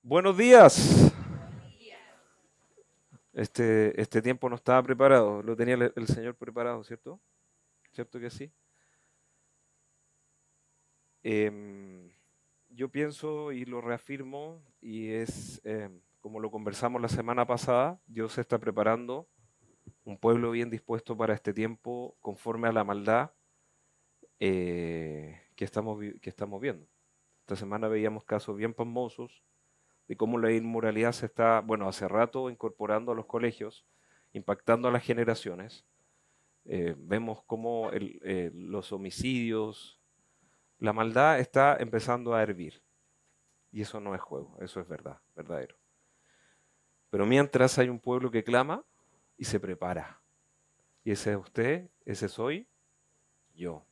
Buenos días. Este tiempo no estaba preparado, lo tenía el Señor preparado, ¿cierto? ¿Cierto que sí? Em, yo pienso y lo reafirmo y es como lo conversamos la semana pasada, Dios está preparando un pueblo bien dispuesto para este tiempo conforme a la maldad que estamos viendo. Esta semana veíamos casos bien pasmosos de cómo la inmoralidad se está, bueno, hace rato incorporando a los colegios, impactando a las generaciones. Vemos cómo los homicidios, la maldad está empezando a hervir. Y eso no es juego, eso es verdad, verdadero. Pero mientras hay un pueblo que clama y se prepara. Y ese es usted, ese soy yo.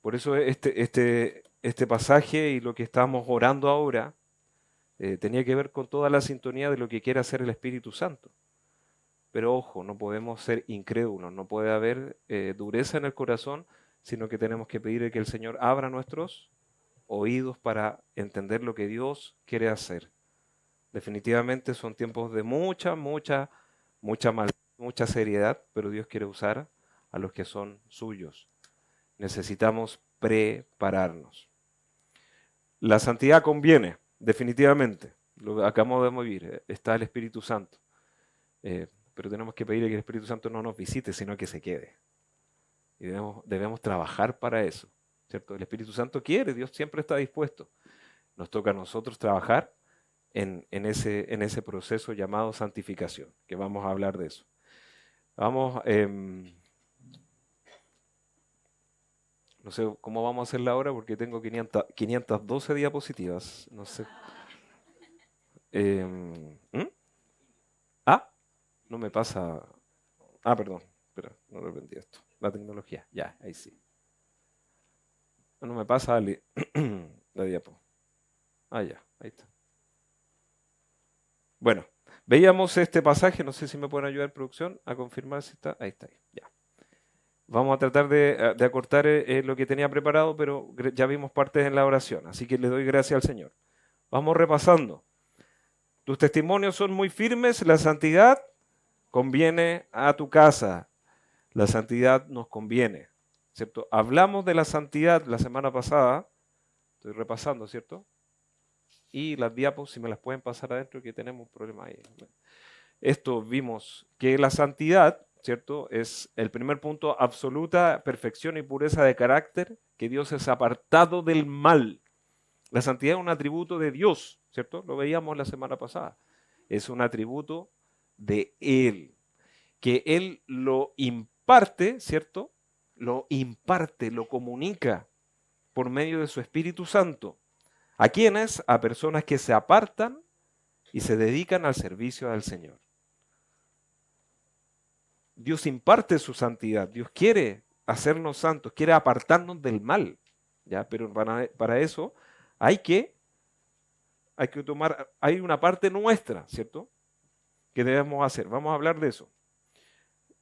Por eso este pasaje y lo que estamos orando ahora tenía que ver con toda la sintonía de lo que quiere hacer el Espíritu Santo. Pero ojo, no podemos ser incrédulos, no puede haber dureza en el corazón, sino que tenemos que pedirle que el Señor abra nuestros oídos para entender lo que Dios quiere hacer. Definitivamente son tiempos de mucha maldad, mucha seriedad, pero Dios quiere usar a los que son suyos. Necesitamos prepararnos. La santidad conviene, definitivamente. Lo acabamos de vivir, está el Espíritu Santo. Pero tenemos que pedirle que el Espíritu Santo no nos visite, sino que se quede. Y debemos trabajar para eso, ¿cierto? El Espíritu Santo quiere, Dios siempre está dispuesto. Nos toca a nosotros trabajar en ese proceso llamado santificación, que vamos a hablar de eso. Vamos, no sé cómo vamos a hacerla ahora porque tengo 512 diapositivas. No sé. ¿Mm? Ah, no me pasa. Ah, perdón. Espera, no lo aprendí esto. La tecnología. Ya, ahí sí. No me pasa la diapo. Ah, ya, ahí está. Bueno, veíamos este pasaje, no sé si me pueden ayudar producción a confirmar si está. Ahí está, ya. Vamos a tratar de acortar lo que tenía preparado, pero ya vimos partes en la oración, así que le doy gracias al Señor. Vamos repasando. Tus testimonios son muy firmes, la santidad conviene a tu casa, la santidad nos conviene, ¿cierto? Hablamos de la santidad la semana pasada, estoy repasando, ¿cierto? Y las diapos, si me las pueden pasar adentro, que tenemos un problema ahí. Esto vimos que la santidad, ¿cierto? Es el primer punto, absoluta perfección y pureza de carácter, que Dios es apartado del mal. La santidad es un atributo de Dios, ¿cierto? Lo veíamos la semana pasada. Es un atributo de Él, que Él lo imparte, ¿cierto? Lo imparte, lo comunica por medio de su Espíritu Santo. ¿A quiénes? A personas que se apartan y se dedican al servicio del Señor. Dios imparte su santidad, Dios quiere hacernos santos, quiere apartarnos del mal, ¿ya? Pero para eso hay que, hay una parte nuestra, ¿cierto? Que debemos hacer. Vamos a hablar de eso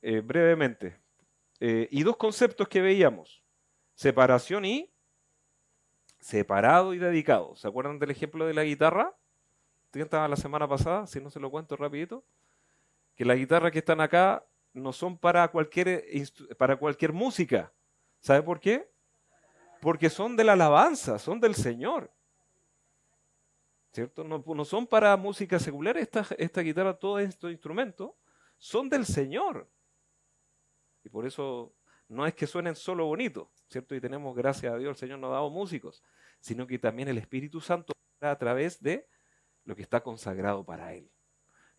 brevemente. Y dos conceptos que veíamos, separación y separado y dedicado. ¿Se acuerdan del ejemplo de la guitarra? Que estaba la semana pasada, si no se lo cuento rapidito, que las guitarras que están acá no son para cualquier música. ¿Sabe por qué? Porque son de la alabanza, son del Señor, ¿cierto? No son para música secular, esta guitarra, todos estos instrumentos son del Señor. Y por eso no es que suenen solo bonitos, ¿cierto? Y tenemos, gracias a Dios, el Señor nos ha dado músicos, sino que también el Espíritu Santo a través de lo que está consagrado para Él.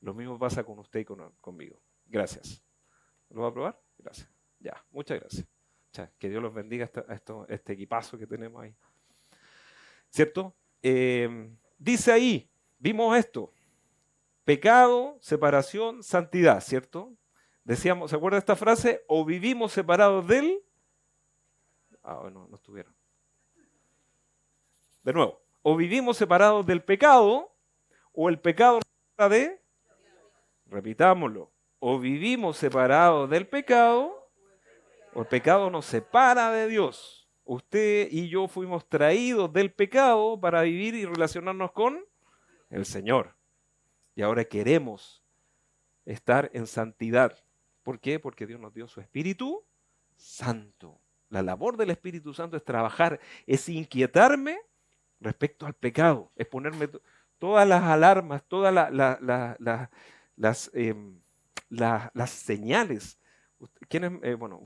Lo mismo pasa con usted y conmigo. Gracias. ¿Lo va a probar? Gracias. Ya, muchas gracias. Que Dios los bendiga este equipazo que tenemos ahí. ¿Cierto? Dice ahí, vimos esto, pecado, separación, santidad, ¿cierto? Decíamos, ¿se acuerda de esta frase? O vivimos separados de él. Ah, bueno, no estuvieron. De nuevo, o vivimos separados del pecado, o el pecado nos separa de, repitámoslo, o vivimos separados del pecado, o el pecado nos separa de Dios. Usted y yo fuimos traídos del pecado para vivir y relacionarnos con el Señor. Y ahora queremos estar en santidad. ¿Por qué? Porque Dios nos dio su Espíritu Santo. La labor del Espíritu Santo es trabajar, es inquietarme respecto al pecado, es ponerme todas las alarmas, todas las, las señales. ¿Quiénes, bueno,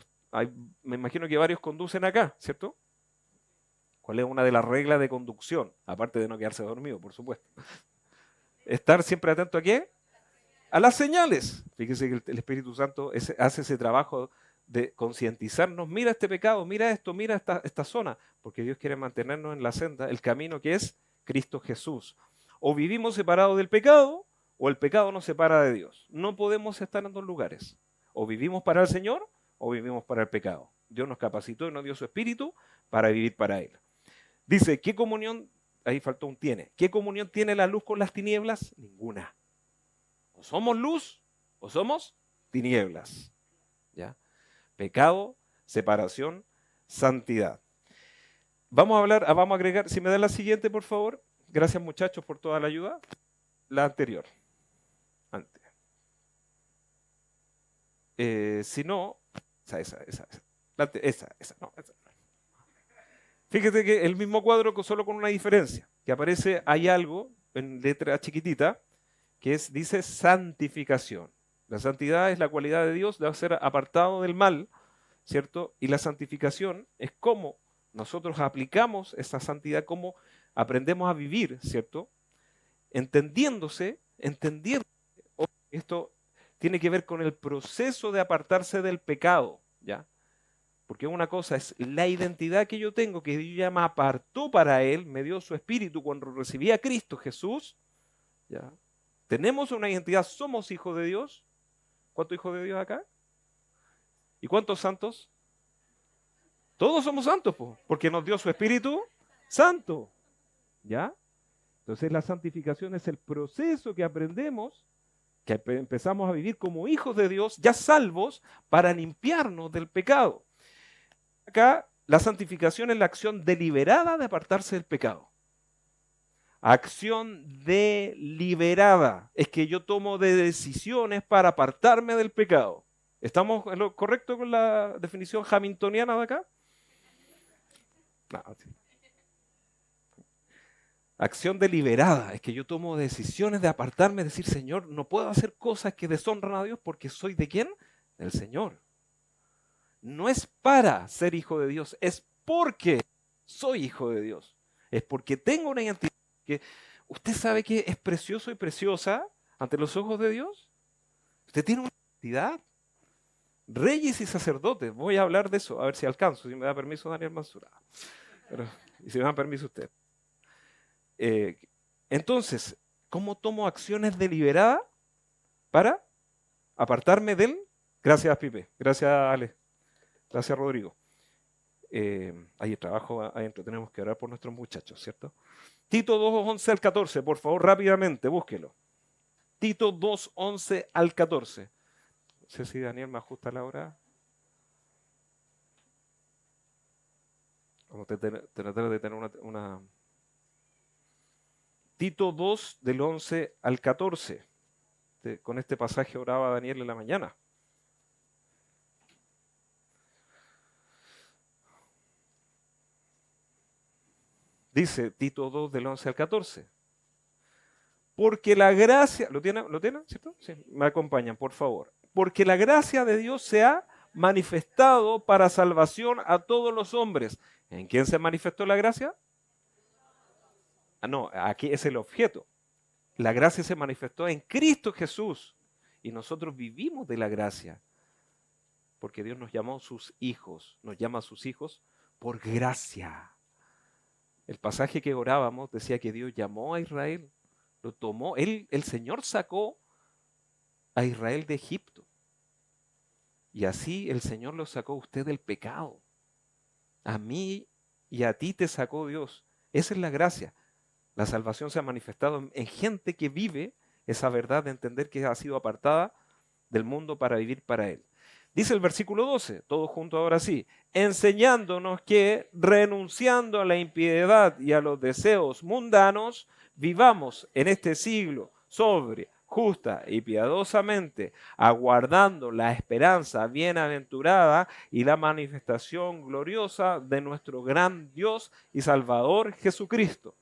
me imagino que varios conducen acá, ¿cierto? ¿Cuál es una de las reglas de conducción? Aparte de no quedarse dormido, por supuesto. Estar siempre atento ¿a qué? A las señales. Fíjese que el Espíritu Santo hace ese trabajo de concientizarnos. Mira este pecado, mira esto, mira esta zona. Porque Dios quiere mantenernos en la senda, el camino que es Cristo Jesús. O vivimos separados del pecado, o el pecado nos separa de Dios. No podemos estar en dos lugares. O vivimos para el Señor, o vivimos para el pecado. Dios nos capacitó y nos dio su Espíritu para vivir para Él. Dice, ¿qué comunión? Ahí faltó un tiene. ¿Qué comunión tiene la luz con las tinieblas? Ninguna. O somos luz o somos tinieblas. ¿Ya? Pecado, separación, santidad. Vamos a agregar, si me da la siguiente, por favor. Gracias, muchachos, por toda la ayuda. La anterior. Antes. Si no, esa, no. Fíjate que el mismo cuadro, solo con una diferencia, que aparece, hay algo en letra chiquitita, que dice santificación. La santidad es la cualidad de Dios de ser apartado del mal, ¿cierto? Y la santificación es cómo nosotros aplicamos esa santidad, cómo aprendemos a vivir, ¿cierto? Entendiendo, esto tiene que ver con el proceso de apartarse del pecado, ¿ya? Porque una cosa es la identidad que yo tengo, que Dios ya me apartó para Él, me dio su Espíritu cuando recibí a Cristo Jesús, ¿ya? Tenemos una identidad, somos hijos de Dios. ¿Cuántos hijos de Dios acá? ¿Y cuántos santos? Todos somos santos, porque nos dio su Espíritu Santo. ¿Ya? Entonces la santificación es el proceso que aprendemos, que empezamos a vivir como hijos de Dios, ya salvos, para limpiarnos del pecado. Acá la santificación es la acción deliberada de apartarse del pecado. Acción deliberada es que yo tomo decisiones para apartarme del pecado. ¿Estamos en lo correcto con la definición hamiltoniana de acá? No, sí. Acción deliberada es que yo tomo decisiones de apartarme, decir, Señor, no puedo hacer cosas que deshonran a Dios porque soy ¿de quién? Del Señor. No es para ser hijo de Dios, es porque soy hijo de Dios. Es porque tengo una identidad. Que ¿usted sabe que es precioso y preciosa ante los ojos de Dios? Usted tiene una identidad. Reyes y sacerdotes. Voy a hablar de eso, a ver si alcanzo, si me da permiso Daniel Mansura. Y si me da permiso usted. Entonces, ¿cómo tomo acciones deliberadas para apartarme del? Gracias, Pipe. Gracias, Ale. Gracias, Rodrigo. Hay trabajo adentro. Tenemos que orar por nuestros muchachos, ¿cierto? Tito 2, 11 al 14. Por favor, rápidamente, búsquelo. Tito 2, 11 al 14. No sé si Daniel me ajusta la hora. Vamos a tratar de tener una... Tito 2, del 11 al 14. Con este pasaje oraba Daniel en la mañana. Dice Tito 2, del 11 al 14. Porque la gracia... ¿Lo tienen? ¿Cierto? Sí, me acompañan, por favor. Porque la gracia de Dios se ha manifestado para salvación a todos los hombres. ¿En quién se manifestó la gracia? No, aquí es el objeto. La gracia se manifestó en Cristo Jesús. Y nosotros vivimos de la gracia. Porque Dios nos llamó sus hijos. Nos llama a sus hijos por gracia. El pasaje que orábamos decía que Dios llamó a Israel. Lo tomó. El Señor sacó a Israel de Egipto. Y así el Señor lo sacó a usted del pecado. A mí y a ti te sacó Dios. Esa es la gracia. La salvación se ha manifestado en gente que vive esa verdad de entender que ha sido apartada del mundo para vivir para Él. Dice el versículo 12, todos juntos ahora sí, enseñándonos que renunciando a la impiedad y a los deseos mundanos, vivamos en este siglo sobria, justa y piadosamente, aguardando la esperanza bienaventurada y la manifestación gloriosa de nuestro gran Dios y Salvador Jesucristo,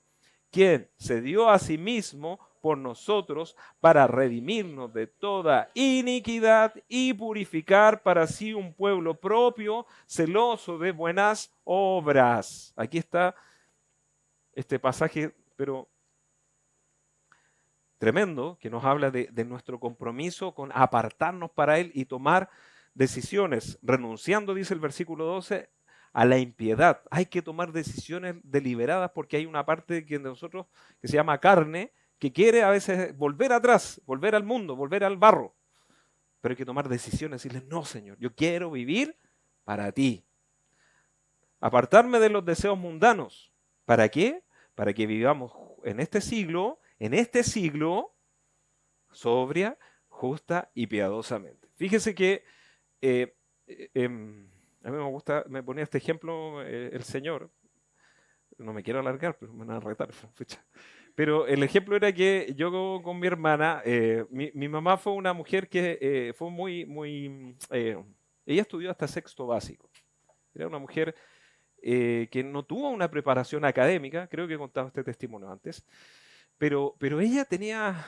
quien se dio a sí mismo por nosotros para redimirnos de toda iniquidad y purificar para sí un pueblo propio, celoso de buenas obras. Aquí está este pasaje, pero tremendo, que nos habla de nuestro compromiso con apartarnos para Él y tomar decisiones, renunciando, dice el versículo 12, a la impiedad. Hay que tomar decisiones deliberadas porque hay una parte de nosotros que se llama carne, que quiere a veces volver atrás, volver al mundo, volver al barro. Pero hay que tomar decisiones y decirle, no, Señor, yo quiero vivir para ti. Apartarme de los deseos mundanos. ¿Para qué? Para que vivamos en este siglo, sobria, justa y piadosamente. Fíjese que a mí me gusta, me ponía este ejemplo el Señor, no me quiero alargar, pero me van a retar. Pero el ejemplo era que yo con mi hermana, mi mamá fue una mujer que fue ella estudió hasta sexto básico. Era una mujer que no tuvo una preparación académica, creo que he contado este testimonio antes, pero ella tenía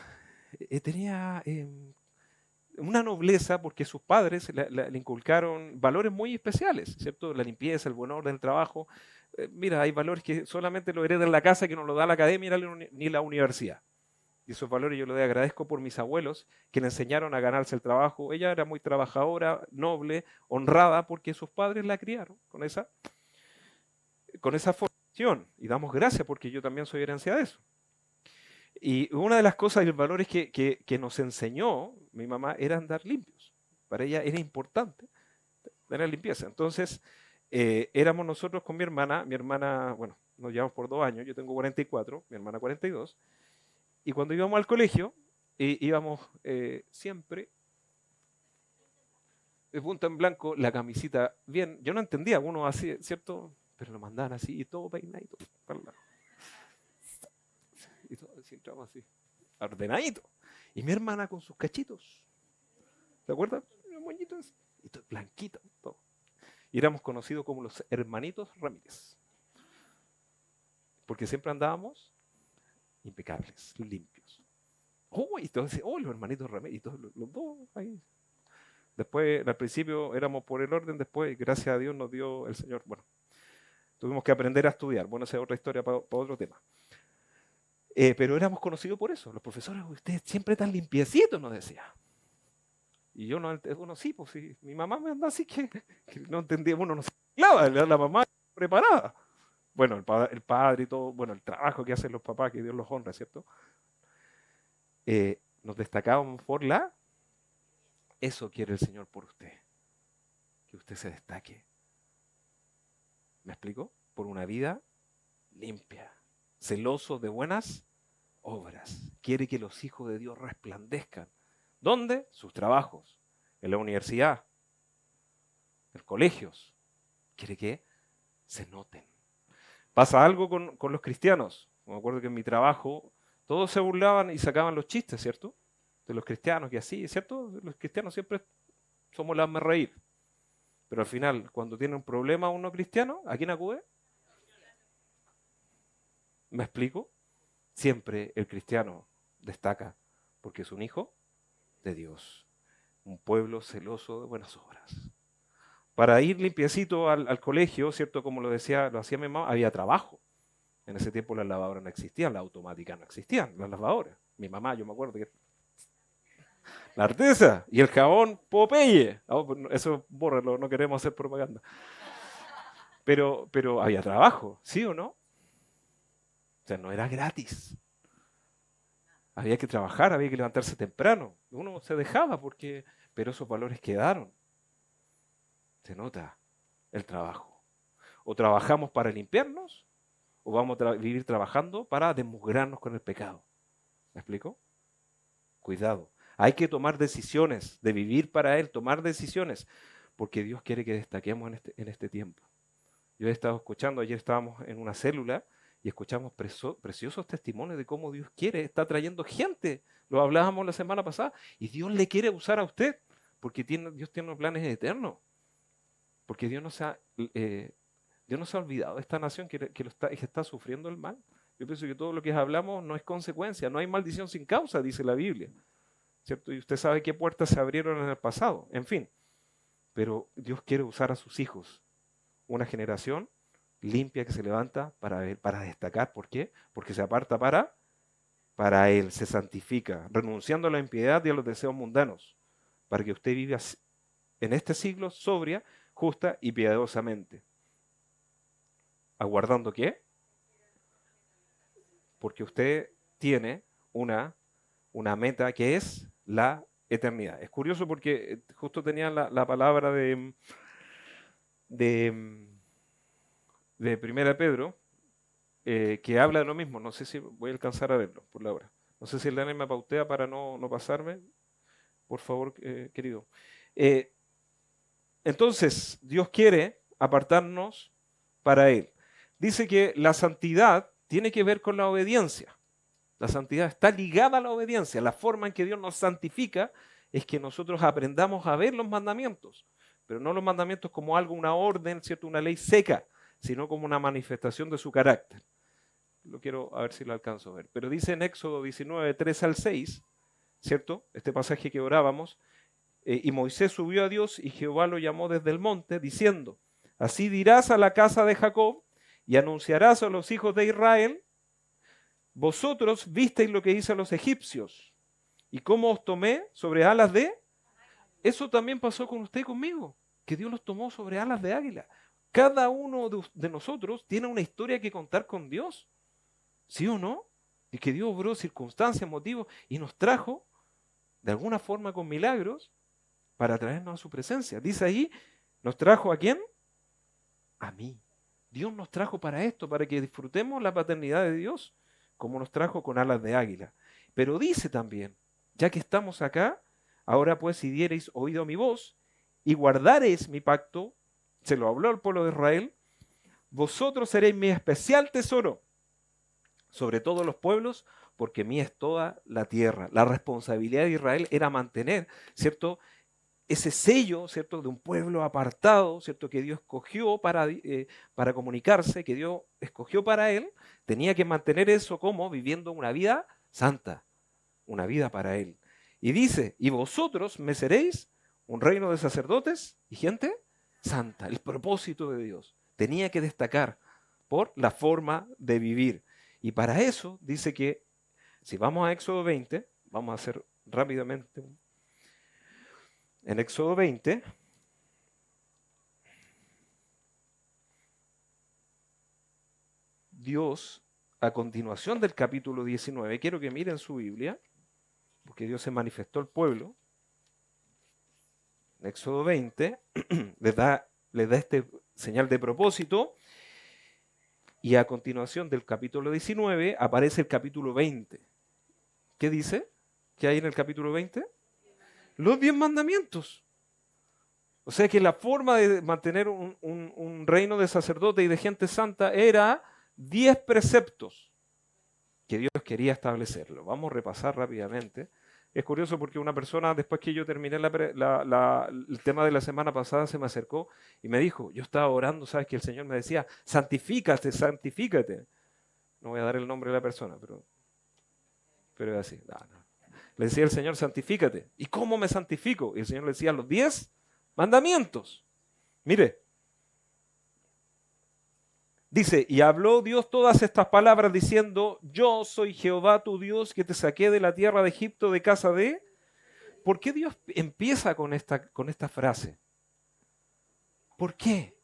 una nobleza porque sus padres le inculcaron valores muy especiales, ¿cierto? La limpieza, el buen orden, el trabajo. Mira, hay valores que solamente lo heredan en la casa, que no lo da la academia ni la universidad. Y esos valores yo los agradezco por mis abuelos, que le enseñaron a ganarse el trabajo. Ella era muy trabajadora, noble, honrada, porque sus padres la criaron con esa formación. Y damos gracias porque yo también soy herencia de eso. Y una de las cosas y los valores que nos enseñó mi mamá era andar limpios. Para ella era importante tener limpieza. Entonces, éramos nosotros con mi hermana, bueno, nos llevamos por 2 años, yo tengo 44, mi hermana 42, y cuando íbamos al colegio, íbamos siempre de punta en blanco, la camisita bien, yo no entendía, uno así, ¿cierto? Pero lo mandaban así, y todo peinadito, para el lado. Y todo así, entramos así, ordenadito. Y mi hermana con sus cachitos. ¿Se acuerdan? Los moñitos. Y todo blanquito, todo. Y éramos conocidos como los hermanitos Ramírez. Porque siempre andábamos impecables, limpios. Oh, y entonces, oh, los hermanitos Ramírez, y todos los dos ahí. Después, al principio éramos por el orden, después, gracias a Dios, nos dio el Señor. Bueno, tuvimos que aprender a estudiar. Bueno, esa es otra historia para otro tema. Pero éramos conocidos por eso. Los profesores, ustedes siempre tan limpiecitos, nos decía. Y yo no, bueno, sí, pues sí, mi mamá me anda así que no entendía, uno no se clava, la mamá preparada. Bueno, el padre y todo, bueno, el trabajo que hacen los papás, que Dios los honra, ¿cierto? Nos destacábamos por eso quiere el Señor por usted, que usted se destaque. ¿Me explico? Por una vida limpia, celoso de buenas obras. Quiere que los hijos de Dios resplandezcan. ¿Dónde? Sus trabajos, en la universidad, en los colegios. Quiere que se noten. Pasa algo con los cristianos. Me acuerdo que en mi trabajo todos se burlaban y sacaban los chistes, ¿cierto? De los cristianos, que así, ¿cierto? Los cristianos siempre somos las más reír. Pero al final, cuando tiene un problema uno cristiano, ¿a quién acude? ¿Me explico? Siempre el cristiano destaca porque es un hijo de Dios, un pueblo celoso de buenas obras. Para ir limpiecito al colegio, ¿cierto? Como lo hacía mi mamá, había trabajo. En ese tiempo las lavadoras no existían, las automáticas no existían, las lavadoras. Mi mamá, yo me acuerdo que la artesa y el jabón Popeye. Eso bórralo, no queremos hacer propaganda. Pero había trabajo, ¿sí o no? O sea, no era gratis. Había que trabajar, había que levantarse temprano. Uno se dejaba pero esos valores quedaron. Se nota el trabajo. O trabajamos para limpiarnos, o vamos a vivir trabajando para desmusgrarnos con el pecado. ¿Me explico? Cuidado. Hay que tomar decisiones, de vivir para Él, tomar decisiones, porque Dios quiere que destaquemos en este tiempo. Yo he estado escuchando, ayer estábamos en una célula y escuchamos preciosos testimonios de cómo Dios está trayendo gente. Lo hablábamos la semana pasada, y Dios le quiere usar a usted, porque Dios tiene planes eternos, porque Dios no se ha olvidado de esta nación que está sufriendo el mal. Yo pienso que todo lo que hablamos no es consecuencia, no hay maldición sin causa, dice la Biblia, ¿cierto? Y usted sabe qué puertas se abrieron en el pasado, en fin. Pero Dios quiere usar a sus hijos, una generación limpia que se levanta para destacar. ¿Por qué? Porque se aparta para Él, se santifica, renunciando a la impiedad y a los deseos mundanos, para que usted viva en este siglo sobria, justa y piadosamente. ¿Aguardando qué? Porque usted tiene una meta que es la eternidad. Es curioso porque justo tenía la palabra de, de Primera de Pedro, que habla de lo mismo. No sé si voy a alcanzar a verlo por la hora. No sé si el Daniel me pautea para no pasarme. Por favor, querido. Eh, entonces, Dios quiere apartarnos para Él. Dice que la santidad tiene que ver con la obediencia. La santidad está ligada a la obediencia. La forma en que Dios nos santifica es que nosotros aprendamos a ver los mandamientos, pero no los mandamientos como algo, una orden, ¿cierto? Una ley seca, sino como una manifestación de su carácter. Lo quiero a ver si lo alcanzo a ver. Pero dice en Éxodo 19, 3 al 6, ¿cierto? Este pasaje que orábamos, y Moisés subió a Dios y Jehová lo llamó desde el monte, diciendo, así dirás a la casa de Jacob y anunciarás a los hijos de Israel, vosotros visteis lo que hice a los egipcios y cómo os tomé sobre alas de... Eso también pasó con usted y conmigo, que Dios los tomó sobre alas de águila. Cada uno de nosotros tiene una historia que contar con Dios, ¿sí o no? Y que Dios obró circunstancias, motivos y nos trajo de alguna forma con milagros para traernos a su presencia. Dice ahí, ¿nos trajo a quién? A mí. Dios nos trajo para esto, para que disfrutemos la paternidad de Dios, como nos trajo con alas de águila. Pero dice también, ya que estamos acá, ahora pues si diereis oído a mi voz y guardareis mi pacto, se lo habló al pueblo de Israel, vosotros seréis mi especial tesoro sobre todos los pueblos, porque mía es toda la tierra. La responsabilidad de Israel era mantener, ¿cierto?, ese sello, ¿cierto?, de un pueblo apartado, ¿cierto?, que Dios escogió para comunicarse, que Dios escogió para él, tenía que mantener eso como viviendo una vida santa, una vida para él. Y dice, y vosotros me seréis un reino de sacerdotes y gente santa. El propósito de Dios tenía que destacar por la forma de vivir. Y para eso dice que, si vamos a Éxodo 20, vamos a hacer rápidamente en Éxodo 20, Dios, a continuación del capítulo 19, quiero que miren su Biblia, porque Dios se manifestó al pueblo. En Éxodo 20 les da este señal de propósito, y a continuación del capítulo 19 aparece el capítulo 20. ¿Qué dice? ¿Qué hay en el capítulo 20? Los 10 mandamientos. O sea que la forma de mantener un reino de sacerdote y de gente santa era 10 preceptos que Dios quería establecerlo. Vamos a repasar rápidamente. Es curioso porque una persona, después que yo terminé el tema de la semana pasada, se me acercó y me dijo, yo estaba orando, sabes que el Señor me decía, santifícate, santifícate. No voy a dar el nombre de la persona, pero es así. No. Le decía el Señor, santifícate. ¿Y cómo me santifico? Y el Señor le decía, los 10 mandamientos. Mire, dice, y habló Dios todas estas palabras diciendo, yo soy Jehová tu Dios que te saqué de la tierra de Egipto de casa de... ¿Por qué Dios empieza con esta frase? ¿Por qué?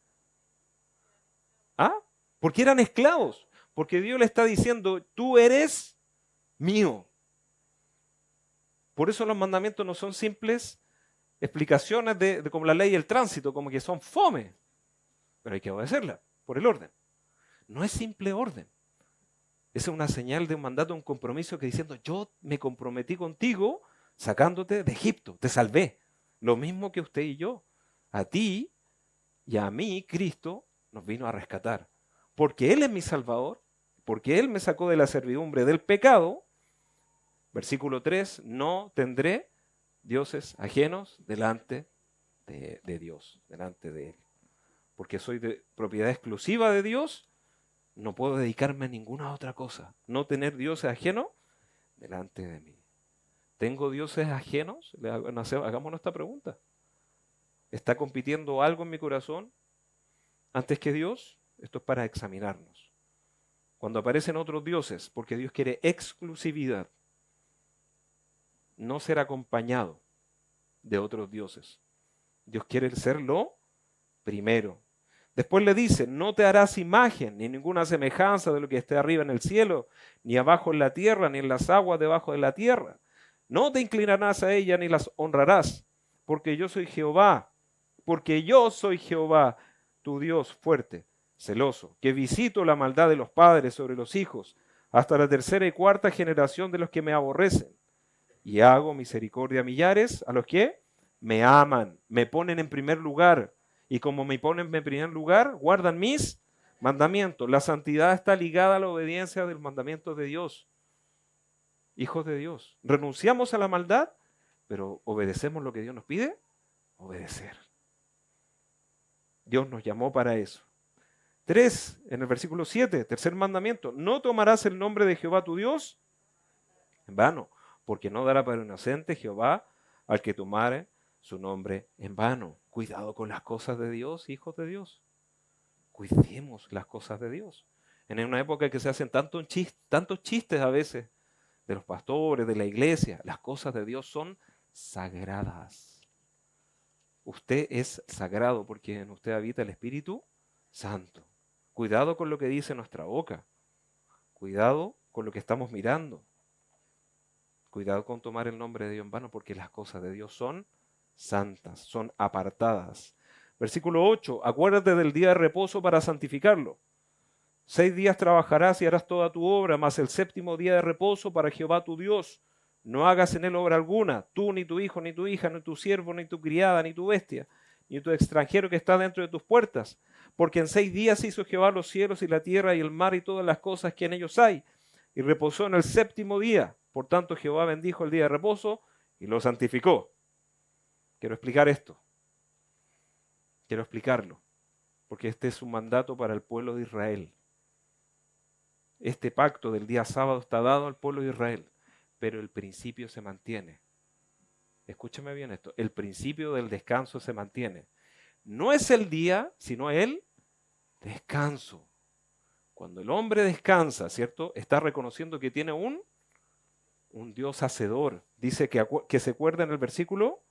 ¿Ah? Porque eran esclavos. Porque Dios le está diciendo, tú eres mío. Por eso los mandamientos no son simples explicaciones de como la ley y el tránsito, como que son fome. Pero hay que obedecerla por el orden. No es simple orden. Es una señal de un mandato, un compromiso que diciendo, yo me comprometí contigo sacándote de Egipto, te salvé. Lo mismo que usted y yo. A ti y a mí, Cristo nos vino a rescatar. Porque Él es mi Salvador, porque Él me sacó de la servidumbre del pecado. Versículo 3, no tendré dioses ajenos delante de Dios, delante de Él. Porque soy de propiedad exclusiva de Dios, no puedo dedicarme a ninguna otra cosa. No tener dioses ajenos delante de mí. ¿Tengo dioses ajenos? Hagámonos esta pregunta. ¿Está compitiendo algo en mi corazón antes que Dios? Esto es para examinarnos. Cuando aparecen otros dioses, porque Dios quiere exclusividad, no ser acompañado de otros dioses. Dios quiere serlo primero. Después le dice, no te harás imagen ni ninguna semejanza de lo que esté arriba en el cielo, ni abajo en la tierra, ni en las aguas debajo de la tierra. No te inclinarás a ella ni las honrarás, porque yo soy Jehová, tu Dios fuerte, celoso, que visito la maldad de los padres sobre los hijos, hasta la tercera y cuarta generación de los que me aborrecen. Y hago misericordia a millares, a los que me aman, me ponen en primer lugar. Y como me ponen en primer lugar, guardan mis mandamientos. La santidad está ligada a la obediencia del mandamiento de Dios. Hijos de Dios. Renunciamos a la maldad, pero obedecemos lo que Dios nos pide. Obedecer. Dios nos llamó para eso. 3, en el versículo 7, tercer mandamiento. No tomarás el nombre de Jehová tu Dios en vano, porque no dará para inocente Jehová al que tomare su nombre en vano. Cuidado con las cosas de Dios, hijos de Dios. Cuidemos las cosas de Dios. En una época en que se hacen tantos chistes a veces de los pastores, de la iglesia, las cosas de Dios son sagradas. Usted es sagrado porque en usted habita el Espíritu Santo. Cuidado con lo que dice nuestra boca. Cuidado con lo que estamos mirando. Cuidado con tomar el nombre de Dios en vano, porque las cosas de Dios son santas, son apartadas. Versículo 8, acuérdate del día de reposo para santificarlo. 6 días trabajarás y harás toda tu obra, mas el séptimo día de reposo para Jehová tu Dios. No hagas en él obra alguna, tú, ni tu hijo, ni tu hija, ni tu siervo, ni tu criada, ni tu bestia, ni tu extranjero que está dentro de tus puertas. Porque en 6 días hizo Jehová los cielos y la tierra y el mar y todas las cosas que en ellos hay, y reposó en el séptimo día. Por tanto, Jehová bendijo el día de reposo y lo santificó. Quiero explicar esto. Quiero explicarlo, porque este es un mandato para el pueblo de Israel. Este pacto del día sábado está dado al pueblo de Israel, pero el principio se mantiene. Escúchame bien esto, el principio del descanso se mantiene. No es el día, sino el descanso. Cuando el hombre descansa, ¿cierto? Está reconociendo que tiene un Dios hacedor. Dice que se acuerda en el versículo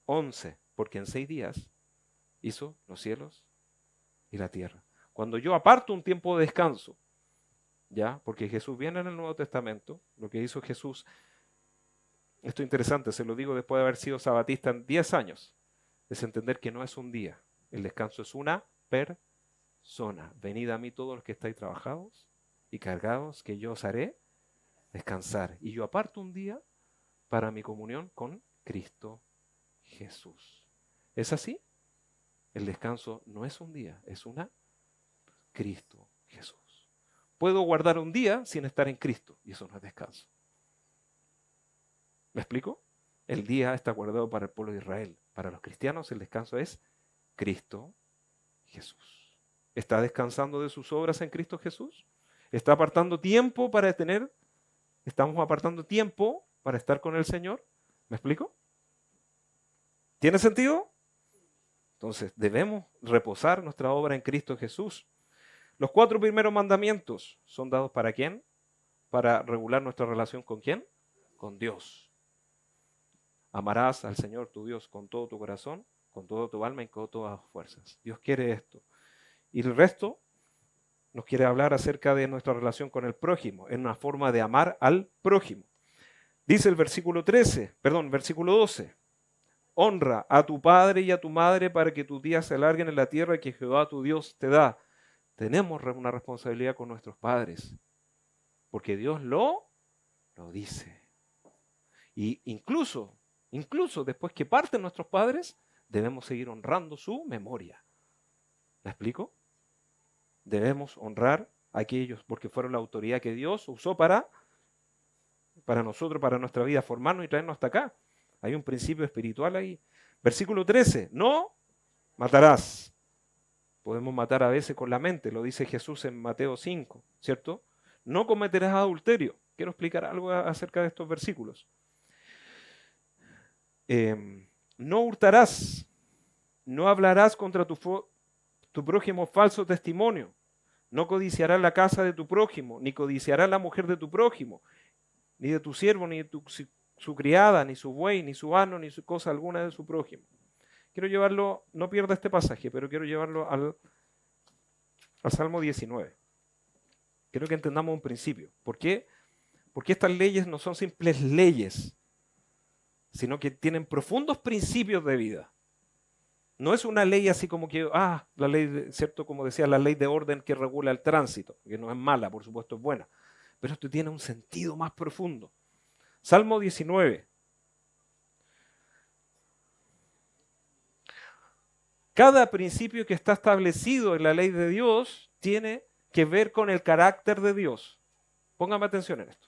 11, porque en 6 días hizo los cielos y la tierra. Cuando yo aparto un tiempo de descanso, ¿ya? Porque Jesús viene en el Nuevo Testamento, lo que hizo Jesús, esto es interesante, se lo digo después de haber sido sabatista en 10 años, es entender que no es un día, el descanso es una persona. Venid a mí todos los que estáis trabajados y cargados, que yo os haré descansar. Y yo aparto un día para mi comunión con Cristo Jesús. ¿Es así? El descanso no es un día, es una Cristo Jesús. Puedo guardar un día sin estar en Cristo y eso no es descanso. ¿Me explico? El día está guardado para el pueblo de Israel. Para los cristianos el descanso es Cristo Jesús. ¿Está descansando de sus obras en Cristo Jesús? ¿Está apartando tiempo para tener? ¿Estamos apartando tiempo para estar con el Señor? ¿Me explico? ¿Tiene sentido? Entonces, debemos reposar nuestra obra en Cristo Jesús. Los 4 primeros mandamientos son dados ¿para quién? Para regular nuestra relación ¿con quién? Con Dios. Amarás al Señor tu Dios con todo tu corazón, con toda tu alma y con todas tus fuerzas. Dios quiere esto. Y el resto nos quiere hablar acerca de nuestra relación con el prójimo, en una forma de amar al prójimo. Dice el versículo 12. Honra a tu padre y a tu madre para que tus días se alarguen en la tierra que Jehová tu Dios te da. Tenemos una responsabilidad con nuestros padres, porque Dios lo dice. Y incluso después que parten nuestros padres, debemos seguir honrando su memoria. ¿Me explico? Debemos honrar a aquellos porque fueron la autoridad que Dios usó para nosotros, para nuestra vida, formarnos y traernos hasta acá. Hay un principio espiritual ahí. Versículo 13, no matarás. Podemos matar a veces con la mente, lo dice Jesús en Mateo 5, ¿cierto? No cometerás adulterio. Quiero explicar algo acerca de estos versículos. No hurtarás, no hablarás contra tu prójimo falso testimonio, no codiciarás la casa de tu prójimo, ni codiciarás la mujer de tu prójimo, ni de tu siervo, ni de su criada, ni su buey, ni su asno, ni su cosa alguna de su prójimo. Quiero llevarlo, no pierda este pasaje, pero quiero llevarlo al Salmo 19. Quiero que entendamos un principio. ¿Por qué? Porque estas leyes no son simples leyes, sino que tienen profundos principios de vida. No es una ley así como que, la ley, ¿cierto? Como decía, la ley de orden que regula el tránsito, que no es mala, por supuesto es buena, pero esto tiene un sentido más profundo. Salmo 19. Cada principio que está establecido en la ley de Dios tiene que ver con el carácter de Dios. Póngame atención en esto.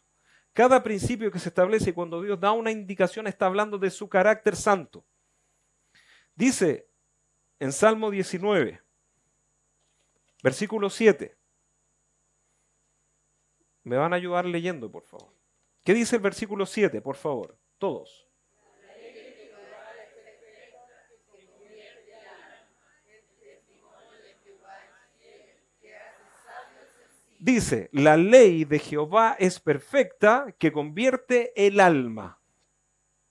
Cada principio que se establece cuando Dios da una indicación está hablando de su carácter santo. Dice en Salmo 19, versículo 7. Me van a ayudar leyendo, por favor. ¿Qué dice el versículo 7, por favor? Todos. Dice, la ley de Jehová es perfecta, que convierte el alma.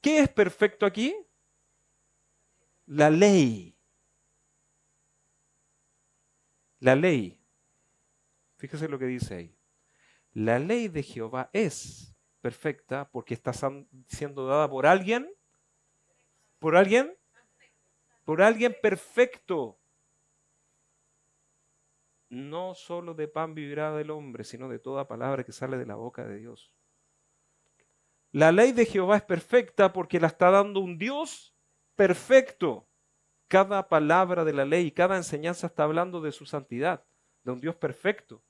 ¿Qué es perfecto aquí? La ley. La ley. Fíjese lo que dice ahí. La ley de Jehová es perfecta porque está siendo dada por alguien. ¿Por alguien? Por alguien perfecto. No solo de pan vivirá el hombre, sino de toda palabra que sale de la boca de Dios. La ley de Jehová es perfecta porque la está dando un Dios perfecto. Cada palabra de la ley, cada enseñanza está hablando de su santidad, de un Dios perfecto.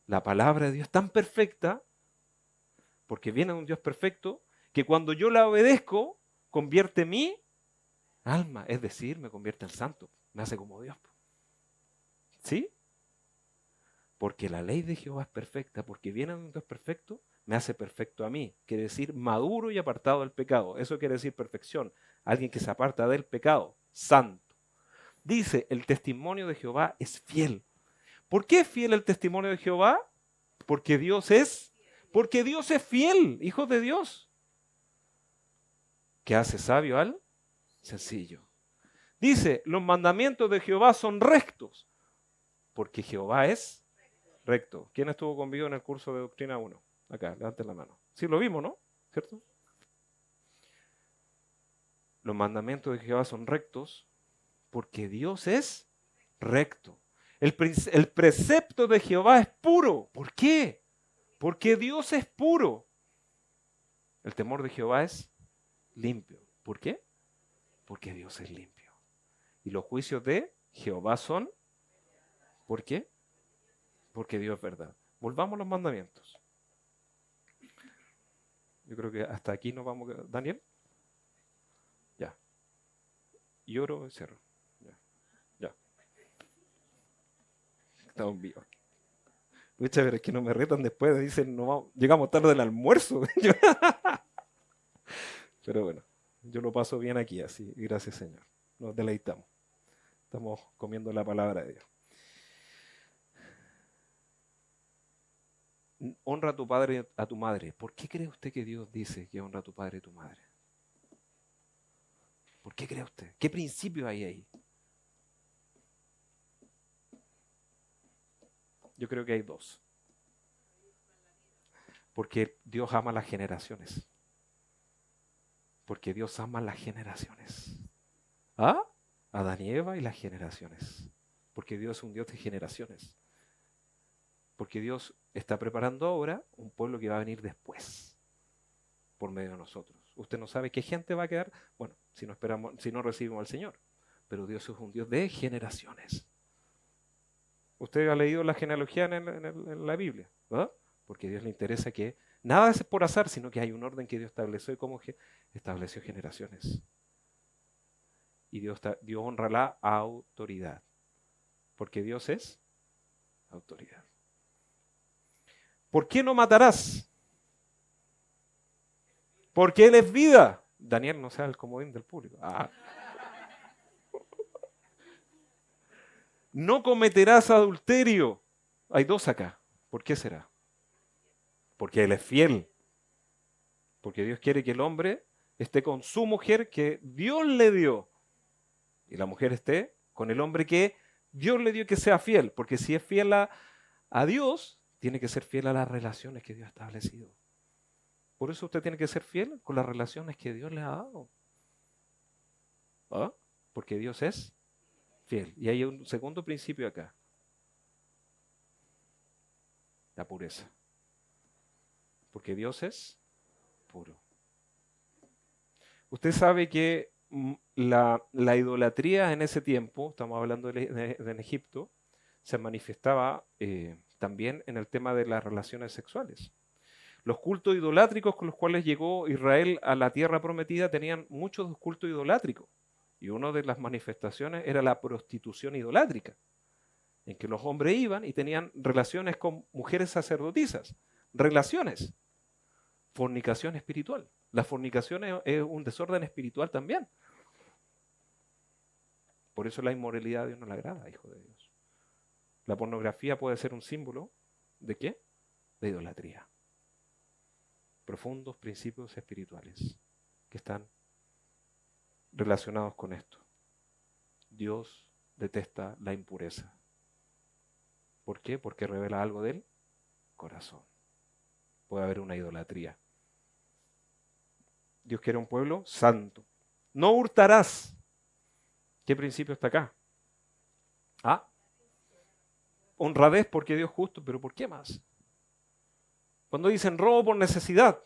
La palabra de Dios es tan perfecta, porque viene de un Dios perfecto, que cuando yo la obedezco, convierte mi alma, es decir, me convierte en santo, me hace como Dios. ¿Sí? Porque la ley de Jehová es perfecta, porque viene de un Dios perfecto, me hace perfecto a mí. Quiere decir maduro y apartado del pecado. Eso quiere decir perfección. Alguien que se aparta del pecado, santo. Dice, el testimonio de Jehová es fiel. ¿Por qué es fiel el testimonio de Jehová? Porque Dios es fiel, hijo de Dios, que hace sabio al sencillo. Dice, los mandamientos de Jehová son rectos, porque Jehová es recto. ¿Quién estuvo conmigo en el curso de Doctrina 1? Acá, levanten la mano. Sí, lo vimos, ¿no? ¿Cierto? Los mandamientos de Jehová son rectos, porque Dios es recto. El precepto de Jehová es puro. ¿Por qué? Porque Dios es puro. El temor de Jehová es limpio. ¿Por qué? Porque Dios es limpio. Y los juicios de Jehová son, ¿por qué? Porque Dios es verdad. Volvamos a los mandamientos. Yo creo que hasta aquí nos vamos. ¿Daniel? Ya. Y oro y cierro. Ya. Ya. Estamos vivos. Muchas veces que no me retan después, dicen, no vamos, llegamos tarde al almuerzo. Pero bueno, yo lo paso bien aquí, así, gracias Señor. Nos deleitamos. Estamos comiendo la palabra de Dios. Honra a tu padre y a tu madre. ¿Por qué cree usted que Dios dice que honra a tu padre y a tu madre? ¿Por qué cree usted? ¿Qué principio hay ahí? Yo creo que hay dos. Porque Dios ama las generaciones. Porque Dios ama las generaciones. ¿Ah? Adán y Eva y las generaciones. Porque Dios es un Dios de generaciones. Porque Dios está preparando ahora un pueblo que va a venir después, por medio de nosotros. Usted no sabe qué gente va a quedar, bueno, si no recibimos al Señor. Pero Dios es un Dios de generaciones. Usted ha leído la genealogía en la Biblia, ¿verdad? Porque a Dios le interesa que nada es por azar, sino que hay un orden que Dios estableció y cómo estableció generaciones. Y Dios honra la autoridad, porque Dios es autoridad. ¿Por qué no matarás? Porque Él es vida. Daniel no sea el comodín del público. No cometerás adulterio. Hay dos acá. ¿Por qué será? Porque Él es fiel. Porque Dios quiere que el hombre esté con su mujer que Dios le dio. Y la mujer esté con el hombre que Dios le dio, que sea fiel. Porque si es fiel a Dios, tiene que ser fiel a las relaciones que Dios ha establecido. Por eso usted tiene que ser fiel con las relaciones que Dios le ha dado. ¿Ah? Porque Dios es fiel. Y hay un segundo principio acá. La pureza. Porque Dios es puro. Usted sabe que la idolatría en ese tiempo, estamos hablando en Egipto, se manifestaba también en el tema de las relaciones sexuales. Los cultos idolátricos con los cuales llegó Israel a la tierra prometida tenían muchos cultos idolátricos. Y una de las manifestaciones era la prostitución idolátrica, en que los hombres iban y tenían relaciones con mujeres sacerdotisas. Relaciones. Fornicación espiritual. La fornicación es un desorden espiritual también. Por eso la inmoralidad a Dios no le agrada, hijo de Dios. La pornografía puede ser un símbolo ¿de qué? De idolatría. Profundos principios espirituales que están relacionados con esto. Dios detesta la impureza. ¿Por qué? Porque revela algo del corazón. Puede haber una idolatría. Dios quiere un pueblo santo. No hurtarás. ¿Qué principio está acá? Honradez porque Dios es justo, pero ¿por qué más? Cuando dicen robo por necesidad,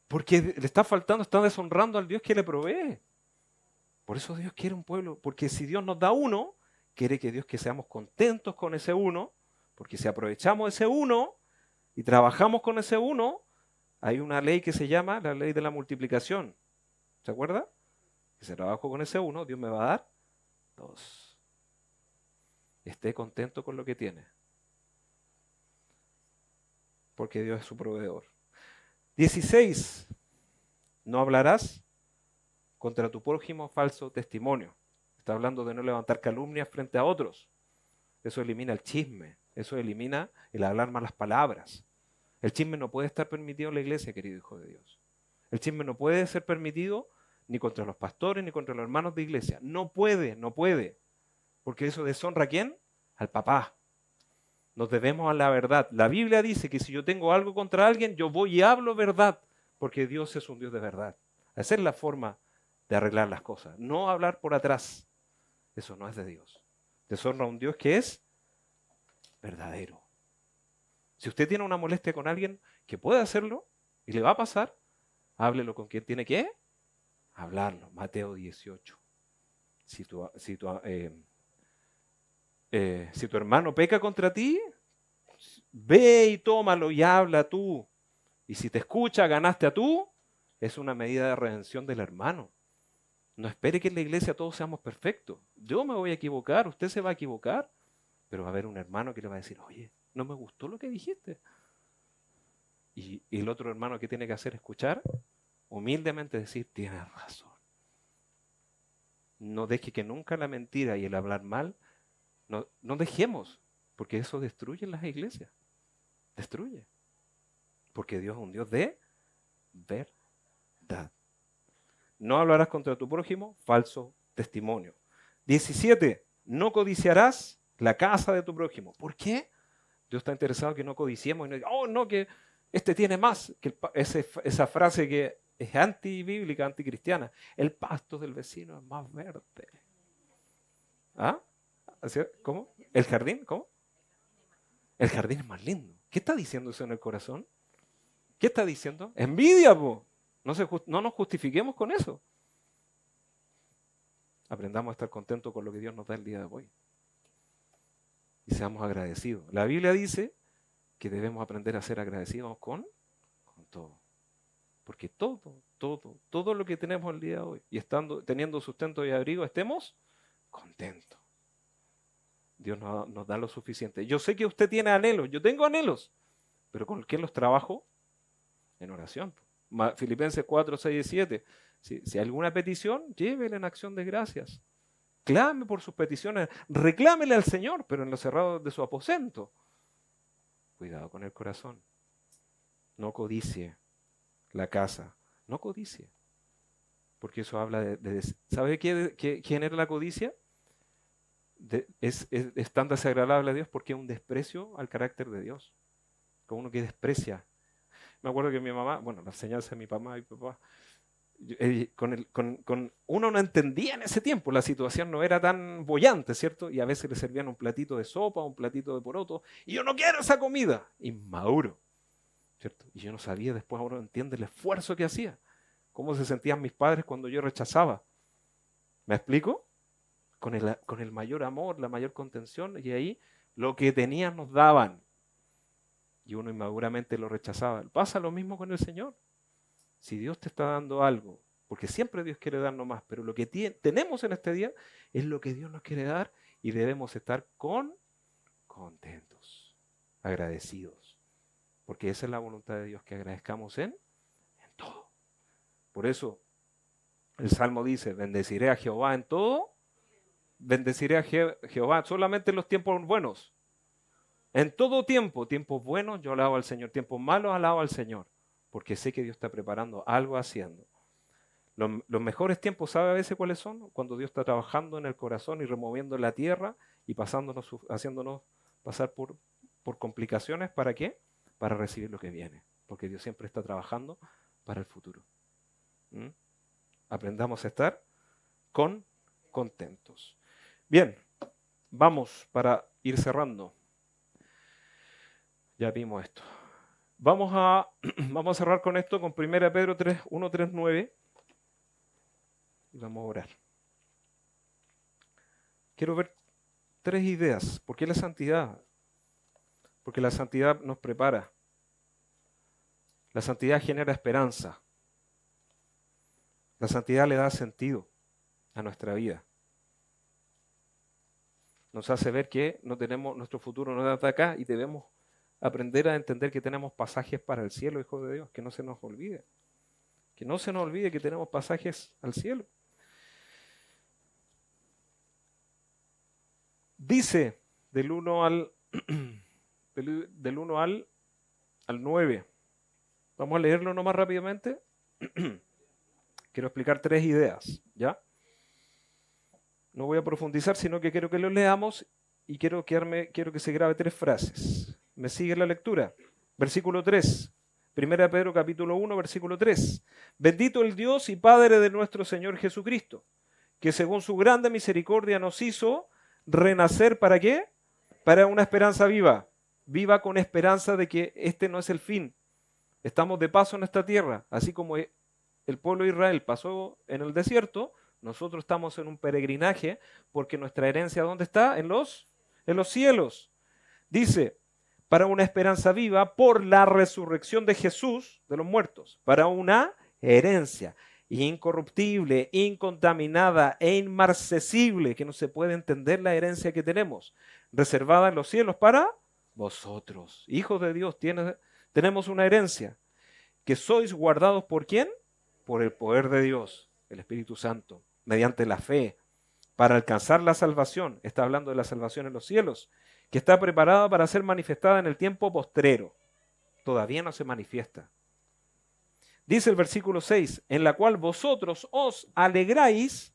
porque le está faltando, está deshonrando al Dios que le provee. Por eso Dios quiere un pueblo, porque si Dios nos da uno, quiere que Dios que seamos contentos con ese uno, porque si aprovechamos ese uno y trabajamos con ese uno, hay una ley que se llama la ley de la multiplicación. ¿Se acuerda? Que si trabajo con ese uno, Dios me va a dar dos. Esté contento con lo que tiene, porque Dios es su proveedor. 16. No hablarás contra tu prójimo falso testimonio. Está hablando de no levantar calumnias frente a otros. Eso elimina el chisme. Eso elimina el hablar malas palabras. El chisme no puede estar permitido en la iglesia, querido hijo de Dios. El chisme no puede ser permitido ni contra los pastores ni contra los hermanos de iglesia. No puede, no puede. Porque eso deshonra ¿a quién? Al papá. Nos debemos a la verdad. La Biblia dice que si yo tengo algo contra alguien, yo voy y hablo verdad, porque Dios es un Dios de verdad. Esa es la forma de arreglar las cosas. No hablar por atrás. Eso no es de Dios. Deshonra a un Dios que es verdadero. Si usted tiene una molestia con alguien que puede hacerlo y le va a pasar, háblelo con quien tiene que hablarlo. Mateo 18. Si tu hermano peca contra ti, ve y tómalo y habla tú. Y si te escucha, ganaste a tú, es una medida de redención del hermano. No espere que en la iglesia todos seamos perfectos. Yo me voy a equivocar, usted se va a equivocar, pero va a haber un hermano que le va a decir, oye, no me gustó lo que dijiste. Y el otro hermano que tiene que hacer escuchar, humildemente decir, tienes razón. No deje que nunca la mentira y el hablar mal, no dejemos, porque eso destruye las iglesias. Destruye. Porque Dios es un Dios de verdad. No hablarás contra tu prójimo, falso testimonio. 17. No codiciarás la casa de tu prójimo. ¿Por qué? Dios está interesado en que no codiciemos y no diga, oh, no, que este tiene más. Que esa frase que es antibíblica, anticristiana. El pasto del vecino es más verde. ¿Ah? ¿Cómo? ¿El jardín? ¿Cómo? El jardín es más lindo. ¿Qué está diciendo eso en el corazón? ¿Qué está diciendo? Envidia, po. No nos justifiquemos con eso. Aprendamos a estar contentos con lo que Dios nos da el día de hoy. y seamos agradecidos. La Biblia dice que debemos aprender a ser agradecidos con todo. Porque todo lo que tenemos el día de hoy, y teniendo sustento y abrigo, estemos contentos. Dios nos da lo suficiente. Yo sé que usted tiene anhelos, yo tengo anhelos, pero ¿con qué los trabajo? En oración. Filipenses 4, 6 y 7. Si hay alguna petición, llévela en acción de gracias. Clame por sus peticiones, reclámele al Señor, pero en lo cerrado de su aposento. Cuidado con el corazón. No codicie la casa, no codicie. Porque eso habla ¿sabe quién era la codicia? Es tan desagradable a Dios porque es un desprecio al carácter de Dios. Como uno que desprecia. Me acuerdo que mi mamá, bueno, la enseñanza de mi mamá y papá, uno no entendía en ese tiempo, la situación no era tan boyante, ¿cierto? Y a veces le servían un platito de sopa, un platito de poroto, y yo no quiero esa comida, inmaduro, ¿cierto? Y yo no sabía, después ahora entiende el esfuerzo que hacía, cómo se sentían mis padres cuando yo rechazaba. ¿Me explico? Con el mayor amor, la mayor contención, y ahí lo que tenían nos daban, y uno inmaduramente lo rechazaba. Pasa lo mismo con el Señor. Si Dios te está dando algo, porque siempre Dios quiere darnos más, pero lo que tenemos en este día es lo que Dios nos quiere dar y debemos estar contentos, agradecidos, porque esa es la voluntad de Dios, que agradezcamos en todo. Por eso el Salmo dice, bendeciré a Jehová en todo, bendeciré a Jehová solamente en los tiempos buenos. En todo tiempo, tiempos buenos yo alabo al Señor, tiempos malos alabo al Señor. Porque sé que Dios está preparando algo haciendo. Los mejores tiempos, ¿sabe a veces cuáles son? Cuando Dios está trabajando en el corazón y removiendo la tierra y haciéndonos pasar por complicaciones. ¿Para qué? Para recibir lo que viene. Porque Dios siempre está trabajando para el futuro. Aprendamos a estar contentos. Bien, vamos para ir cerrando. Ya vimos esto. Vamos a cerrar con esto, con 1 Pedro 3, 1, 3, 9. Y vamos a orar. Quiero ver 3 ideas. ¿Por qué la santidad? Porque la santidad nos prepara. La santidad genera esperanza. La santidad le da sentido a nuestra vida. Nos hace ver que nuestro futuro no está acá y debemos aprender a entender que tenemos pasajes para el cielo, hijos de Dios, que no se nos olvide. Que no se nos olvide que tenemos pasajes al cielo. Dice del 1 al 9. Vamos a leerlo nomás rápidamente. Quiero explicar 3 ideas, ¿ya? No voy a profundizar, sino que quiero que lo leamos y quiero que se grabe 3 frases. ¿Me sigue la lectura? Versículo 3. 1 Pedro capítulo 1, versículo 3. Bendito el Dios y Padre de nuestro Señor Jesucristo, que según su grande misericordia nos hizo renacer, ¿para qué? Para una esperanza viva. Viva con esperanza de que este no es el fin. Estamos de paso en esta tierra, así como el pueblo de Israel pasó en el desierto, nosotros estamos en un peregrinaje porque nuestra herencia, ¿dónde está? En los cielos. Dice, para una esperanza viva por la resurrección de Jesús de los muertos, para una herencia incorruptible, incontaminada e inmarcesible, que no se puede entender la herencia que tenemos, reservada en los cielos para vosotros. Hijos de Dios, tenemos una herencia, que sois guardados ¿por quién? Por el poder de Dios, el Espíritu Santo, mediante la fe, para alcanzar la salvación. Está hablando de la salvación en los cielos, que está preparada para ser manifestada en el tiempo postrero. Todavía no se manifiesta. Dice el versículo 6, en la cual vosotros os alegráis,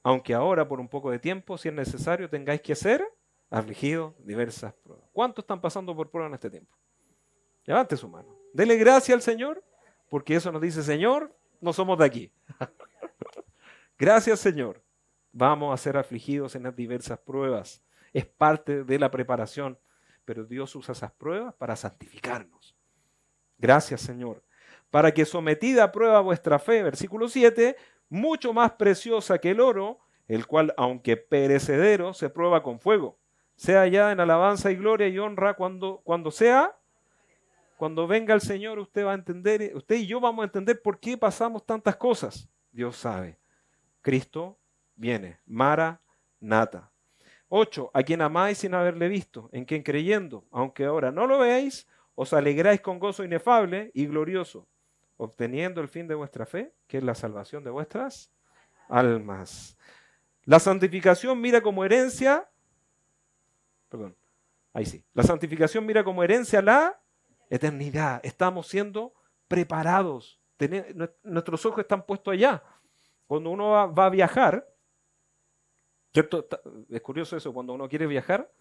aunque ahora por un poco de tiempo, si es necesario, tengáis que ser afligidos diversas pruebas. ¿Cuántos están pasando por prueba en este tiempo? Levante su mano. Dele gracias al Señor, porque eso nos dice, Señor, no somos de aquí. Gracias, Señor. Vamos a ser afligidos en las diversas pruebas. Es parte de la preparación, pero Dios usa esas pruebas para santificarnos. Gracias, Señor. Para que sometida a prueba vuestra fe, versículo 7, mucho más preciosa que el oro, el cual, aunque perecedero, se prueba con fuego, sea hallada en alabanza y gloria y honra cuando venga el Señor. Usted va a entender, usted y yo vamos a entender por qué pasamos tantas cosas. Dios sabe. Cristo viene. Mara Nata. 8. A quien amáis sin haberle visto, en quien creyendo, aunque ahora no lo veáis, os alegráis con gozo inefable y glorioso, obteniendo el fin de vuestra fe, que es la salvación de vuestras almas. La santificación mira como herencia, perdón, ahí sí. La santificación mira como herencia la eternidad. Estamos siendo preparados. Nuestros ojos están puestos allá. Cuando uno va a viajar, ¿cierto? Es curioso eso, cuando uno quiere viajar,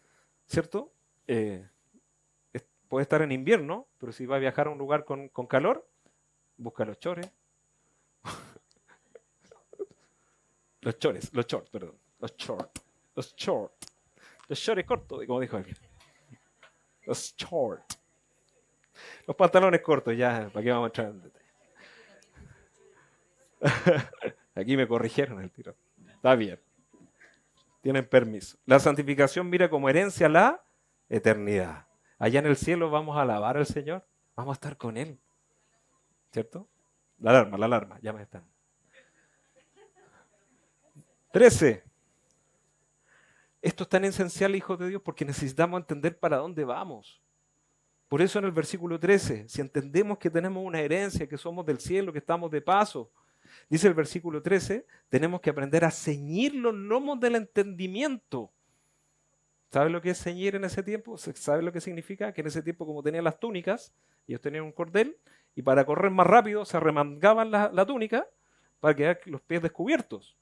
¿cierto? Puede estar en invierno, pero si va a viajar a un lugar con calor, busca los shorts, los shorts cortos, como dijo alguien. Los shorts. Los pantalones cortos, ya, ¿para qué vamos a entrar en detalle? Aquí me corrigieron el tiro. Está bien. Tienen permiso. La santificación mira como herencia la eternidad. Allá en el cielo vamos a alabar al Señor. Vamos a estar con Él. ¿Cierto? La alarma, ya me están. 13. Esto es tan esencial, hijos de Dios, porque necesitamos entender para dónde vamos. Por eso en el versículo 13, si entendemos que tenemos una herencia, que somos del cielo, que estamos de paso, dice el versículo 13, tenemos que aprender a ceñir los lomos del entendimiento. ¿Sabe lo que es ceñir en ese tiempo? ¿Sabe lo que significa? Que en ese tiempo, como tenían las túnicas, ellos tenían un cordel, y para correr más rápido se remangaban la túnica para quedar los pies descubiertos.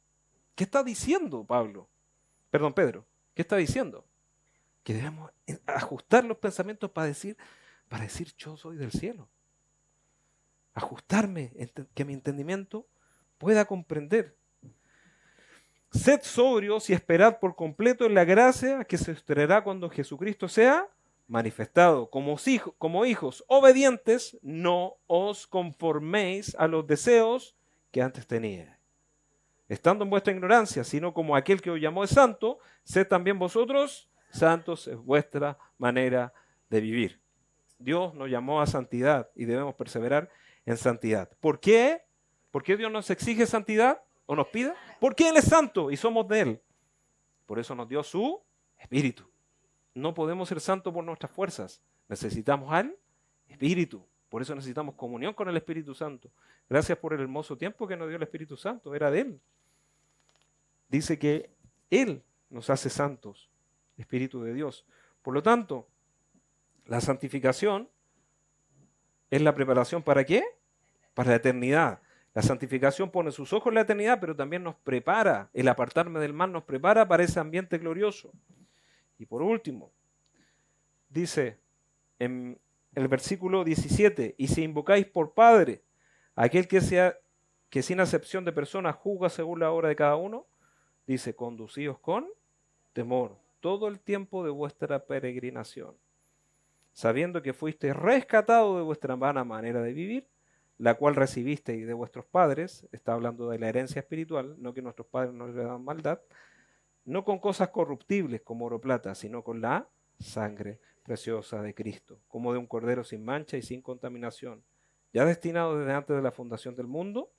¿Qué está diciendo Pedro? ¿Qué está diciendo? Que debemos ajustar los pensamientos para decir, yo soy del cielo. Ajustarme, que mi entendimiento pueda comprender. Sed sobrios y esperad por completo en la gracia que se os traerá cuando Jesucristo sea manifestado. Como hijos obedientes, no os conforméis a los deseos que antes teníais, estando en vuestra ignorancia, sino como aquel que os llamó es santo, sed también vosotros santos en vuestra manera de vivir. Dios nos llamó a santidad y debemos perseverar en santidad. ¿Por qué? ¿Por qué Dios nos exige santidad o nos pide? Porque Él es santo y somos de Él. Por eso nos dio su Espíritu. No podemos ser santos por nuestras fuerzas. Necesitamos al Espíritu. Por eso necesitamos comunión con el Espíritu Santo. Gracias por el hermoso tiempo que nos dio el Espíritu Santo. Era de Él. Dice que Él nos hace santos. Espíritu de Dios. Por lo tanto, la santificación es la preparación ¿para qué? Para la eternidad. La santificación pone sus ojos en la eternidad, pero también nos prepara, el apartarme del mal nos prepara para ese ambiente glorioso. Y por último, dice en el versículo 17, y si invocáis por Padre aquel que sin acepción de personas juzga según la obra de cada uno, dice, conducíos con temor todo el tiempo de vuestra peregrinación, sabiendo que fuisteis rescatados de vuestra vana manera de vivir, la cual recibisteis de vuestros padres, está hablando de la herencia espiritual, no que nuestros padres nos heredaban maldad, no con cosas corruptibles como oro o plata, sino con la sangre preciosa de Cristo, como de un cordero sin mancha y sin contaminación, ya destinado desde antes de la fundación del mundo,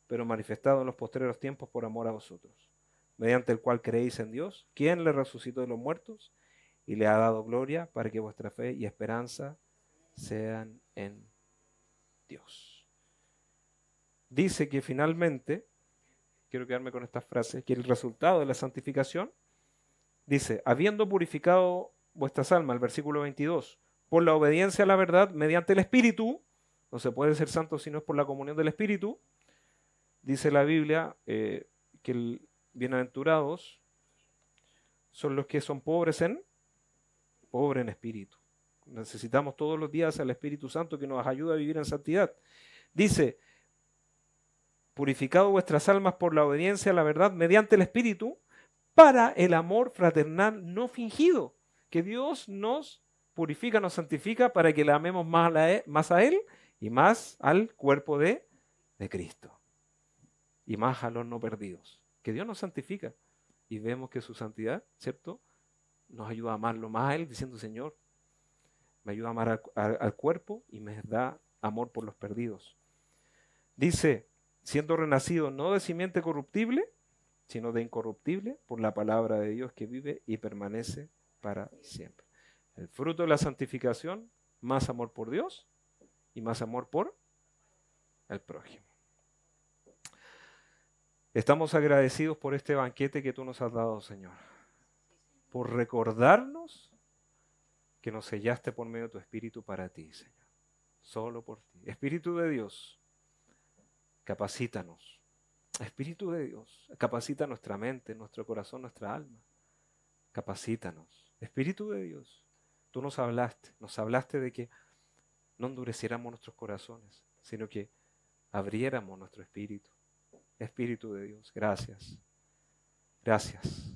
pero manifestado en los postreros tiempos por amor a vosotros, mediante el cual creéis en Dios, quien le resucitó de los muertos y le ha dado gloria para que vuestra fe y esperanza sean en Dios. Dice que finalmente, quiero quedarme con estas frases, que el resultado de la santificación, dice, habiendo purificado vuestras almas, el versículo 22, por la obediencia a la verdad mediante el Espíritu, no se puede ser santo si no es por la comunión del Espíritu, dice la Biblia que bienaventurados son los que son pobres en espíritu. Necesitamos todos los días al Espíritu Santo que nos ayude a vivir en santidad. Dice, purificado vuestras almas por la obediencia a la verdad mediante el Espíritu, para el amor fraternal no fingido, que Dios nos purifica, nos santifica para que le amemos más a Él y más al cuerpo de Cristo y más a los no perdidos. que Dios nos santifica y vemos que su santidad, ¿cierto?, nos ayuda a amarlo más a Él, diciendo, Señor, me ayuda a amar al cuerpo y me da amor por los perdidos. Dice, siendo renacido no de simiente corruptible, sino de incorruptible, por la palabra de Dios que vive y permanece para siempre. El fruto de la santificación, más amor por Dios y más amor por el prójimo. Estamos agradecidos por este banquete que tú nos has dado, Señor, por recordarnos que nos sellaste por medio de tu Espíritu para ti, Señor, solo por ti. Espíritu de Dios, capacítanos. Espíritu de Dios, capacita nuestra mente, nuestro corazón, nuestra alma. Capacítanos. Espíritu de Dios, tú nos hablaste de que no endureciéramos nuestros corazones, sino que abriéramos nuestro espíritu. Espíritu de Dios, gracias. Gracias.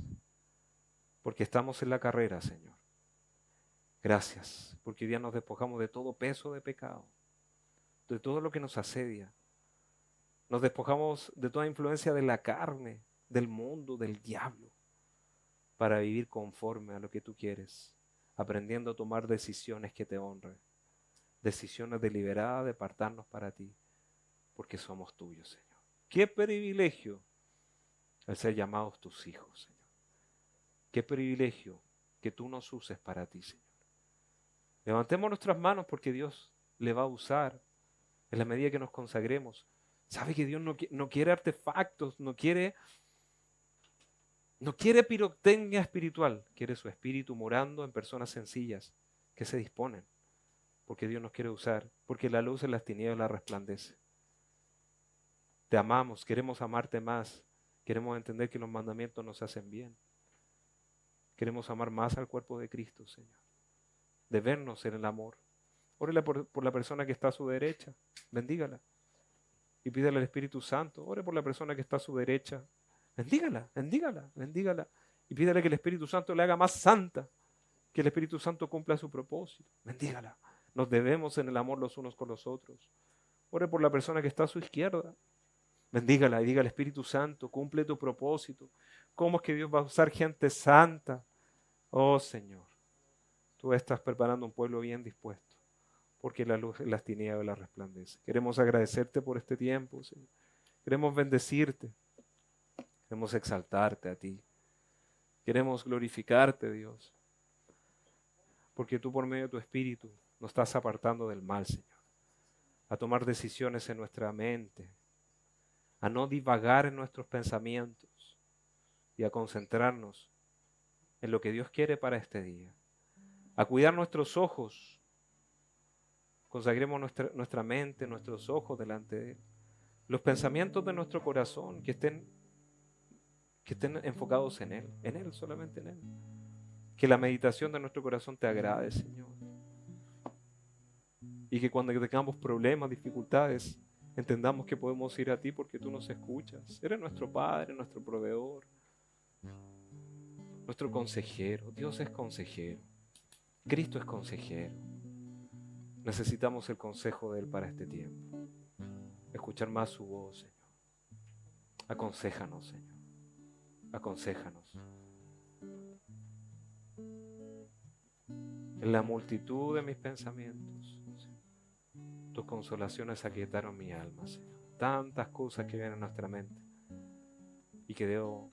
Porque estamos en la carrera, Señor. Gracias, porque hoy día nos despojamos de todo peso de pecado, de todo lo que nos asedia. Nos despojamos de toda influencia de la carne, del mundo, del diablo, para vivir conforme a lo que tú quieres, aprendiendo a tomar decisiones que te honren, decisiones deliberadas de apartarnos para ti, porque somos tuyos, Señor. Qué privilegio el ser llamados tus hijos, Señor. Qué privilegio que tú nos uses para ti, Señor. Levantemos nuestras manos porque Dios le va a usar en la medida que nos consagremos. Sabe que Dios no quiere artefactos, no quiere pirotecnia espiritual, quiere su espíritu morando en personas sencillas que se disponen, porque Dios nos quiere usar, porque la luz en las tinieblas resplandece. Te amamos, queremos amarte más, queremos entender que los mandamientos nos hacen bien. Queremos amar más al cuerpo de Cristo, Señor, de vernos en el amor. Órale por la persona que está a su derecha, bendígala. Y pídale al Espíritu Santo, ore por la persona que está a su derecha, bendígala, bendígala, bendígala. Y pídale que el Espíritu Santo le haga más santa, que el Espíritu Santo cumpla su propósito, bendígala. Nos debemos en el amor los unos con los otros. Ore por la persona que está a su izquierda, bendígala y diga al Espíritu Santo, cumple tu propósito. ¿Cómo es que Dios va a usar gente santa? Oh Señor, tú estás preparando un pueblo bien dispuesto, porque la luz en las tinieblas resplandece. Queremos agradecerte por este tiempo, Señor. Queremos bendecirte. Queremos exaltarte a ti. Queremos glorificarte, Dios. Porque tú por medio de tu Espíritu nos estás apartando del mal, Señor. A tomar decisiones en nuestra mente. A no divagar en nuestros pensamientos. Y a concentrarnos en lo que Dios quiere para este día. A cuidar nuestros ojos. Consagremos nuestra mente, nuestros ojos delante de Él. Los pensamientos de nuestro corazón que estén enfocados en Él, solamente en Él. Que la meditación de nuestro corazón te agrade, Señor. Y que cuando tengamos problemas, dificultades, entendamos que podemos ir a ti porque tú nos escuchas. Eres nuestro Padre, nuestro proveedor, nuestro consejero. Dios es consejero. Cristo es consejero. Necesitamos el consejo de Él para este tiempo. Escuchar más su voz, Señor. Aconséjanos, Señor. Aconséjanos. En la multitud de mis pensamientos, tus consolaciones aquietaron mi alma, Señor. Tantas cosas que vienen a nuestra mente y que debo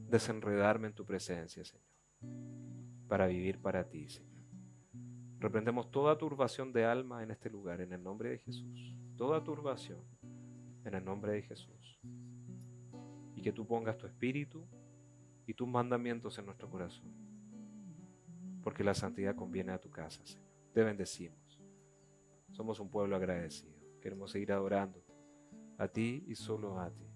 desenredarme en tu presencia, Señor, para vivir para ti, Señor. Reprendemos toda turbación de alma en este lugar, en el nombre de Jesús. Toda turbación, en el nombre de Jesús. Y que tú pongas tu espíritu y tus mandamientos en nuestro corazón. Porque la santidad conviene a tu casa, Señor. Te bendecimos. Somos un pueblo agradecido. Queremos seguir adorándote, a ti y solo a ti.